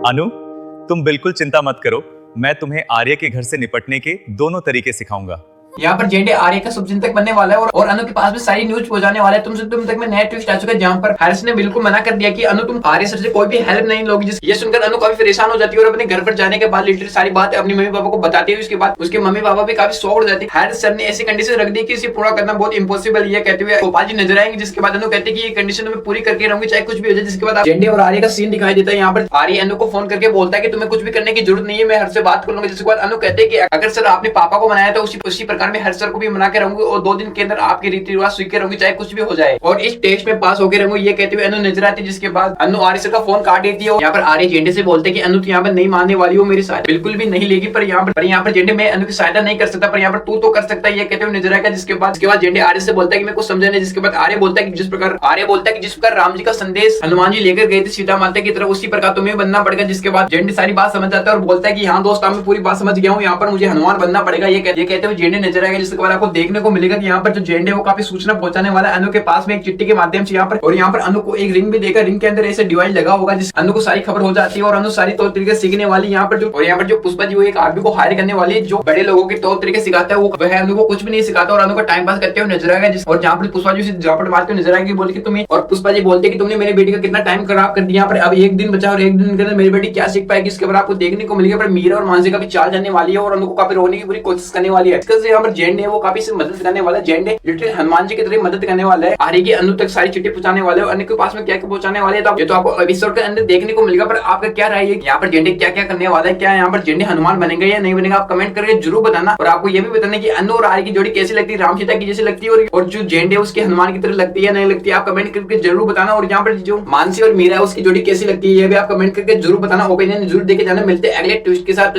अनु, तुम बिल्कुल चिंता मत करो। मैं तुम्हें आर्य के घर से निपटने के दोनों तरीके सिखाऊंगा। यहाँ पर जेंडे आर्य का शुभचिंतक बनने वाला है और अनु के पास में सारी न्यूज पहुंचाने वाला है। तुम तक में नया ट्विस्ट आ चुका है जहाँ पर हैरिस ने बिल्कुल मना कर दिया कि अनु तुम आर्य सर से कोई भी हेल्प नहीं लोगी। ये सुनकर अनु काफी परेशान हो जाती है और अपने घर पर जाने के बाद लिटरली सारी बात अपनी मम्मी पापा को बताती है। उसके बाद उसके मम्मी पापा भी काफी शॉक हो जाती है। हैरिस सर ने ऐसी कंडीशन रख दी कि इसे पूरा करना बहुत इम्पॉसिबल ये कहते हुए गोपाल जी नजर आएंगे। जिसके बाद अनु कहते हैं कि ये कंडीशन मैं पूरी करके रहूंगी चाहे कुछ भी हो जाए। जिसके बाद जेंडे और आर्य का सीन दिखाई देता है। यहाँ पर आर्य अनु को फोन करके बोलता है कि तुम्हें कुछ भी करने की जरूरत नहीं है, मैं हर से बात कर लूंगा। जिसके बाद अनु कहते हैं कि अगर सर आपने पापा को मनाया तो उसी प्रकार में हर सर को भी मना के रहूंगी और 2 दिन के अंदर आपके रीति रिवाज सीख के रहूंगी चाहे कुछ भी हो जाए और इस टेस्ट में पास होकर रहूंगी। ये कहते हुए अनु नजर आती है। जिसके बाद अनु आर्य सर का फोन काट देती है और यहाँ पर आर्य जेंडे से बोलते हैं कि अनु तो यहाँ पर नहीं मानने वाली हो, मेरी सहायता बिल्कुल भी नहीं लेगी। पर यहाँ पर जेंडे मैं अनु की सहायता नहीं कर सकता, पर यहाँ पर तू तो कर सकता है। ये कहते हुए नजर आएगा। जिसके बाद जेंडे आर्य से बोलता है कि मैं कुछ समझा नहीं। जिसके बाद आर्य बोलता है कि जिस प्रकार राम जी का संदेश हनुमान जी लेकर गए थे सीता माता की तरफ, उसी प्रकार तुम्हें बनना पड़ेगा। जिसके बाद जेंडे सारी बात समझ जाता है और बोलता है कि हाँ दोस्त मैं पूरी बात समझ गया हूँ, यहाँ पर मुझे हनुमान बनना पड़ेगा। ये कहते हुए जेंडे नजर आएगा। जिसके बाद आपको देखने को मिलेगा कि यहाँ पर जो जेंडे वो काफी सूचना पहुंचाने वाला है अनु के पास में एक चिट्ठी के माध्यम से। यहाँ पर अनु को एक रिंग भी देगा। रिंग के अंदर ऐसे डिवाइस लगा होगा जिस अनु को सारी खबर हो जाती है और अनु सारी तौर तरीके सीखने वाली। यहाँ पर जो पुष्पा जी वो एक आदमी को हायर करने वाली है जो बड़े लोगों के तौर तरीके सिखाता है। वो वह अनु को कुछ भी नहीं सिखाता और अनु का टाइम पास करते हुए नजर आएगा। और जहाँ पर पुष्पा जी उसे झापट मारते हुए नजर आएगी बोल के तुम्हें, और पुष्पा जी बोलते कि तुमने मेरी बेटी का कितना टाइम खराब कर दिया। यहाँ पर अब 1 दिन बचा और 1 दिन के अंदर मेरी बेटी क्या सीख पाएगी इसके बाद आपको देखने को मिलेगा। पर मीरा और मानसी का भी चाल जाने वाली है और अनु को काफी रोने की पूरी कोशिश करने वाली है। यहाँ पर जेंडे है वो काफी मदद करने वाला है। जेंडे लिटरली हनुमान जी की तरह मदद करने वाला है। आर्य की अनु तक सारी चिट्ठी पहुंचाने वाले और अनु के पास में क्या पहुंचाने वाले हैं ये तो आपको एपिसोड के अंदर देखने को मिलेगा। पर आपका क्या राय है यहाँ पर जेंडे क्या क्या करने वाला है? क्या यहाँ पर जेंडे हनुमान बनेगा या नहीं बनेगा? आप कमेंट करके जरूर बताना। और आपको ये भी बताना कि अनु और आर्य की जोड़ी कैसी लगती है, राम सीता की जैसी लगती है और जो जेंडे उसके हनुमान की तरह लगती है या नहीं लगती है, आप कमेंट करके जरूर बताना। और यहाँ पर जो मानसी और मीरा है उसकी जोड़ी कैसी लगती है ये भी आप कमेंट करके जरूर बताना। ओपिनियन जरूर देके जाना। मिलते हैं अगले ट्विस्ट के साथ।